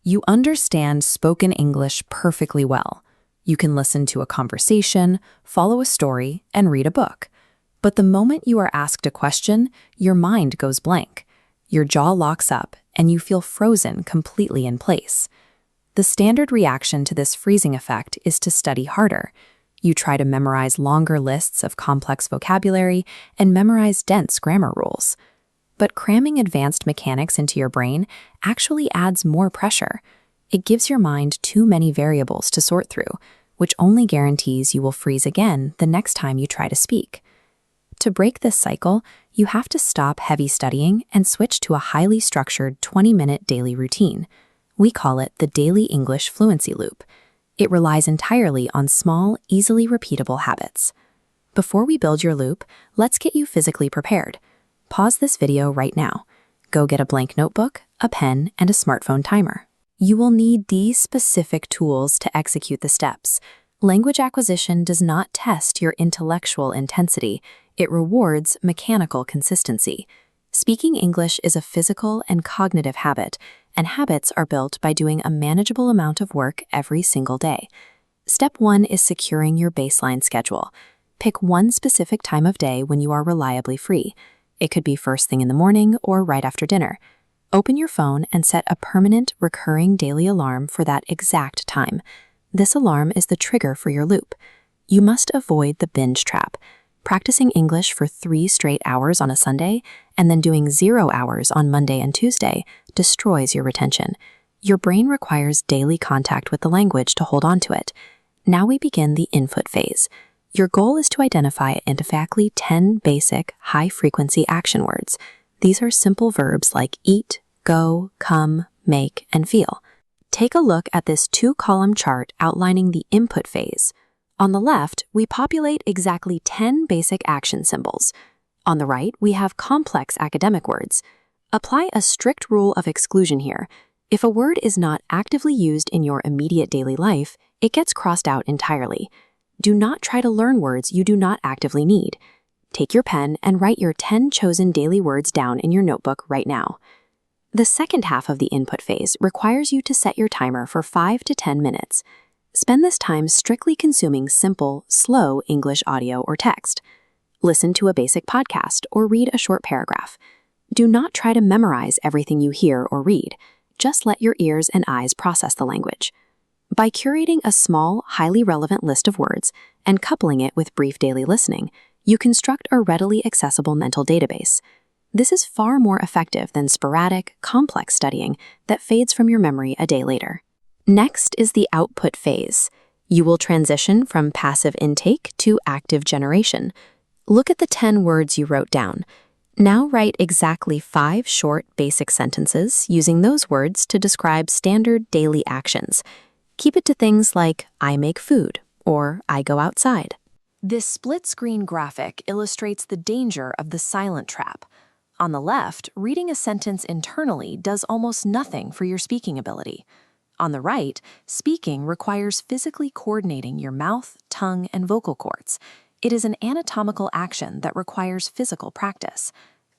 You understand spoken English perfectly well. You can listen to a conversation, follow a story, and read a book. But the moment you are asked a question, your mind goes blank. Your jaw locks up, and you feel frozen completely in place. The standard reaction to this freezing effect is to study harder. You try to memorize longer lists of complex vocabulary and memorize dense grammar rules. But cramming advanced mechanics into your brain actually adds more pressure. It gives your mind too many variables to sort through, which only guarantees you will freeze again the next time you try to speak. To break this cycle, you have to stop heavy studying and switch to a highly structured 20-minute daily routine. We call it the Daily English Fluency Loop. It relies entirely on small, easily repeatable habits. Before we build your loop, let's get you physically prepared. Pause this video right now. Go get a blank notebook, a pen, and a smartphone timer. You will need these specific tools to execute the steps. Language acquisition does not test your intellectual intensity. It rewards mechanical consistency. Speaking English is a physical and cognitive habit, and habits are built by doing a manageable amount of work every single day. Step 1 is securing your baseline schedule. Pick one specific time of day when you are reliably free. It could be first thing in the morning or right after dinner. Open your phone and set a permanent, recurring daily alarm for that exact time. This alarm is the trigger for your loop. You must avoid the binge trap. Practicing English for 3 straight hours on a Sunday and then doing 0 hours on Monday and Tuesday destroys your retention. Your brain requires daily contact with the language to hold on to it. Now we begin the input phase. Your goal is to identify exactly 10 basic, high-frequency action words. These are simple verbs like eat, go, come, make, and feel. Take a look at this 2-column chart outlining the input phase. On the left, we populate exactly 10 basic action symbols. On the right, we have complex academic words. Apply a strict rule of exclusion here. If a word is not actively used in your immediate daily life, it gets crossed out entirely. Do not try to learn words you do not actively need. Take your pen and write your 10 chosen daily words down in your notebook right now. The second half of the input phase requires you to set your timer for 5 to 10 minutes. Spend this time strictly consuming simple, slow English audio or text. Listen to a basic podcast or read a short paragraph. Do not try to memorize everything you hear or read. Just let your ears and eyes process the language. By curating a small, highly relevant list of words and coupling it with brief daily listening, you construct a readily accessible mental database. This is far more effective than sporadic, complex studying that fades from your memory a day later. Next is the output phase. You will transition from passive intake to active generation. Look at the 10 words you wrote down. Now write exactly 5 short, basic sentences using those words to describe standard daily actions. Keep it to things like, I make food, or I go outside. This split-screen graphic illustrates the danger of the silent trap. On the left, reading a sentence internally does almost nothing for your speaking ability. On the right, speaking requires physically coordinating your mouth, tongue, and vocal cords. It is an anatomical action that requires physical practice.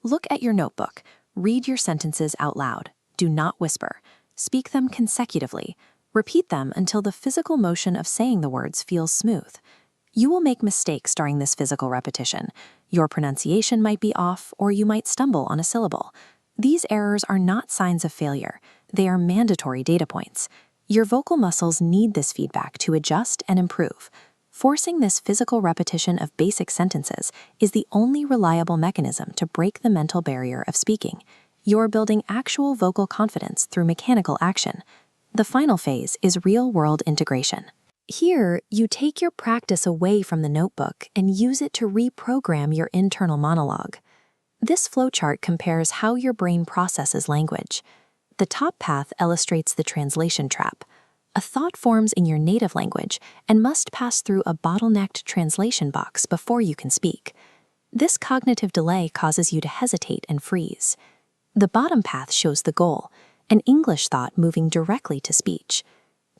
Look at your notebook. Read your sentences out loud. Do not whisper. Speak them consecutively. Repeat them until the physical motion of saying the words feels smooth. You will make mistakes during this physical repetition. Your pronunciation might be off, or you might stumble on a syllable. These errors are not signs of failure. They are mandatory data points. Your vocal muscles need this feedback to adjust and improve. Forcing this physical repetition of basic sentences is the only reliable mechanism to break the mental barrier of speaking. You're building actual vocal confidence through mechanical action. The final phase is real-world integration. Here, you take your practice away from the notebook and use it to reprogram your internal monologue. This flowchart compares how your brain processes language. The top path illustrates the translation trap. A thought forms in your native language and must pass through a bottlenecked translation box before you can speak. This cognitive delay causes you to hesitate and freeze. The bottom path shows the goal, an English thought moving directly to speech.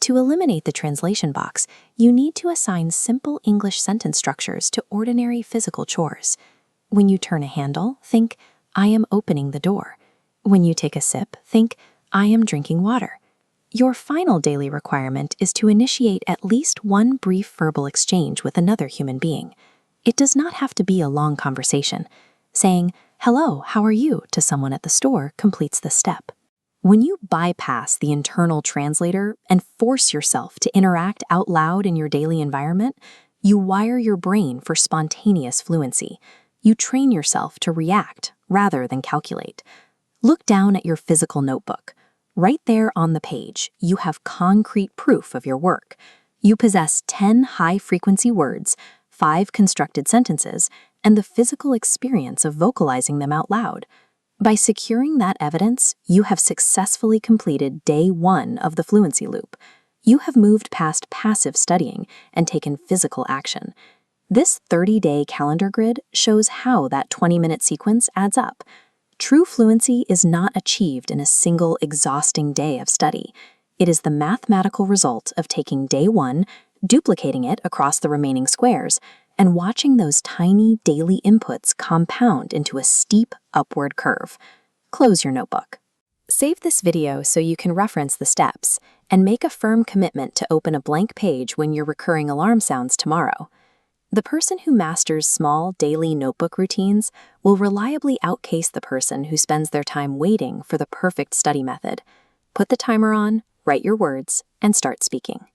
To eliminate the translation box, you need to assign simple English sentence structures to ordinary physical chores. When you turn a handle, think, I am opening the door. When you take a sip, think, I am drinking water. Your final daily requirement is to initiate at least one brief verbal exchange with another human being. It does not have to be a long conversation. Saying, "Hello, how are you?" to someone at the store completes the step. When you bypass the internal translator and force yourself to interact out loud in your daily environment, you wire your brain for spontaneous fluency. You train yourself to react rather than calculate. Look down at your physical notebook. Right there on the page, you have concrete proof of your work. You possess 10 high-frequency words, 5 constructed sentences, and the physical experience of vocalizing them out loud. By securing that evidence, you have successfully completed day 1 of the fluency loop. You have moved past passive studying and taken physical action. This 30-day calendar grid shows how that 20-minute sequence adds up. True fluency is not achieved in a single exhausting day of study. It is the mathematical result of taking day 1, duplicating it across the remaining squares, and watching those tiny daily inputs compound into a steep upward curve. Close your notebook. Save this video so you can reference the steps, and make a firm commitment to open a blank page when your recurring alarm sounds tomorrow. The person who masters small daily notebook routines will reliably outcase the person who spends their time waiting for the perfect study method. Put the timer on, write your words, and start speaking.